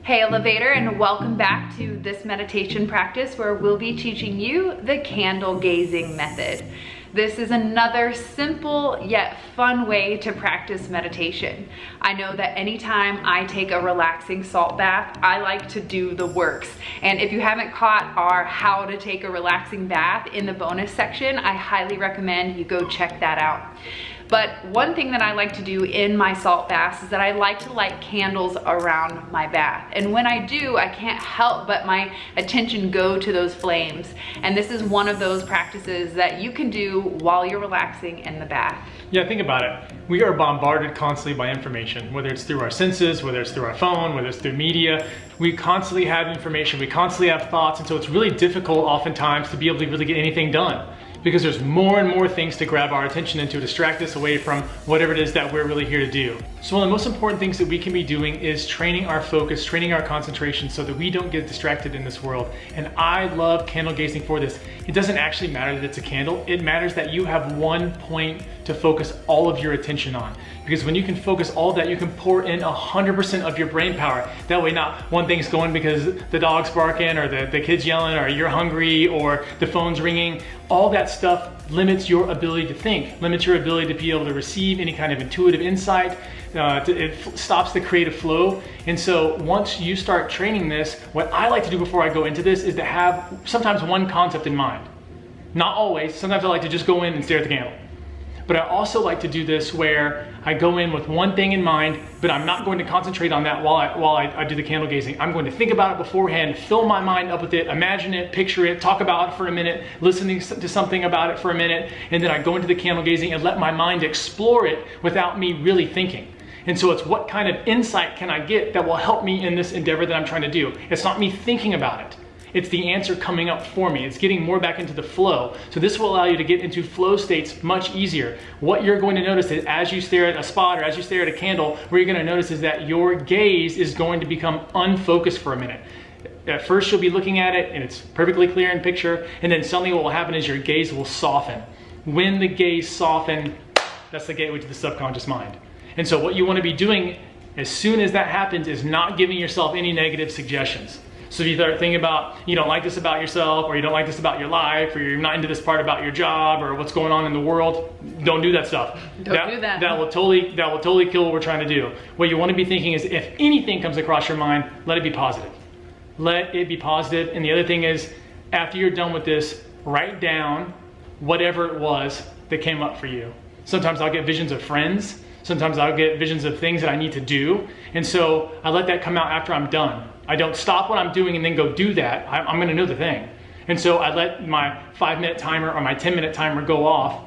Hey Elevator, and welcome back to this meditation practice where we'll be teaching you the candle gazing method. This is another simple yet fun way to practice meditation. I know that anytime I take a relaxing salt bath, I like to do the works. And if you haven't caught our how to take a relaxing bath in the bonus section, I highly recommend you go check that out. But one thing that I like to do in my salt baths is that I like to light candles around my bath. And when I do, I can't help but my attention go to those flames. And this is one of those practices that you can do while you're relaxing in the bath. Yeah, think about it. We are bombarded constantly by information, whether it's through our senses, whether it's through our phone, whether it's through media. We constantly have information, we constantly have thoughts, and so it's really difficult oftentimes to be able to really get anything done, because there's more and more things to grab our attention and to distract us away from whatever it is that we're really here to do. So one of the most important things that we can be doing is training our focus, training our concentration so that we don't get distracted in this world. And I love candle gazing for this. It doesn't actually matter that it's a candle. It matters that you have one point to focus all of your attention on. Because when you can focus all of that, you can pour in 100% of your brain power. That way not one thing's going because the dog's barking or the kid's yelling or you're hungry or the phone's ringing. All that stuff limits your ability to think, limits your ability to be able to receive any kind of intuitive insight. It stops the creative flow. And so once you start training this, what I like to do before I go into this is to have sometimes one concept in mind. Not always. Sometimes I like to just go in and stare at the candle. But I also like to do this where I go in with one thing in mind, but I'm not going to concentrate on that while I do the candle gazing. I'm going to think about it beforehand, fill my mind up with it, imagine it, picture it, talk about it for a minute, listening to something about it for a minute, and then I go into the candle gazing and let my mind explore it without me really thinking. And so it's what kind of insight can I get that will help me in this endeavor that I'm trying to do. It's not me thinking about it. It's the answer coming up for me. It's getting more back into the flow. So this will allow you to get into flow states much easier. What you're going to notice is as you stare at a spot or as you stare at a candle, what you're going to notice is that your gaze is going to become unfocused for a minute. At first you'll be looking at it and it's perfectly clear in picture, and then suddenly what will happen is your gaze will soften. When the gaze softens, that's the gateway to the subconscious mind. And so what you want to be doing as soon as that happens is not giving yourself any negative suggestions. So if you start thinking about, you don't like this about yourself, or you don't like this about your life, or you're not into this part about your job, or what's going on in the world, don't do that stuff. Don't do that. That will totally kill what we're trying to do. What you want to be thinking is, if anything comes across your mind, let it be positive. Let it be positive. And the other thing is, after you're done with this, write down whatever it was that came up for you. Sometimes I'll get visions of friends. Sometimes I'll get visions of things that I need to do. And so I let that come out after I'm done. I don't stop what I'm doing and then go do that. I'm gonna know the thing. And so I let my 5-minute timer or my 10-minute timer go off,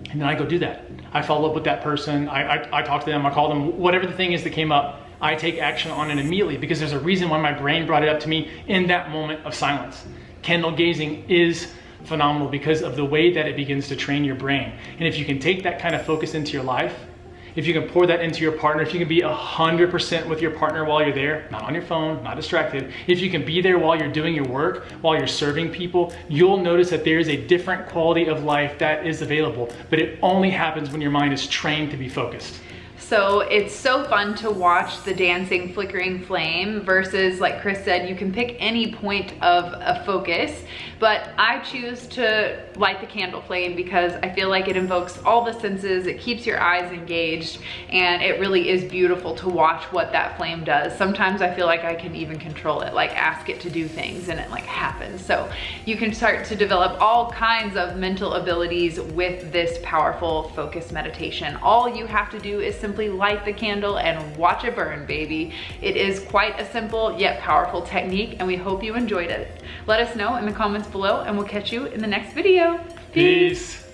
and then I go do that. I follow up with that person, I talk to them, I call them, whatever the thing is that came up, I take action on it immediately, because there's a reason why my brain brought it up to me in that moment of silence. Candle gazing is phenomenal because of the way that it begins to train your brain. And if you can take that kind of focus into your life, if you can pour that into your partner, if you can be 100% with your partner while you're there, not on your phone, not distracted, if you can be there while you're doing your work, while you're serving people, you'll notice that there is a different quality of life that is available. But it only happens when your mind is trained to be focused. So it's so fun to watch the dancing, flickering flame versus, like Chris said, you can pick any point of a focus, but I choose to light the candle flame because I feel like it invokes all the senses, it keeps your eyes engaged, and it really is beautiful to watch what that flame does. Sometimes I feel like I can even control it, like ask it to do things and it like happens. So you can start to develop all kinds of mental abilities with this powerful focus meditation. All you have to do is simply light the candle and watch it burn, baby. It is quite a simple yet powerful technique, and we hope you enjoyed it. Let us know in the comments below, and we'll catch you in the next video. Peace.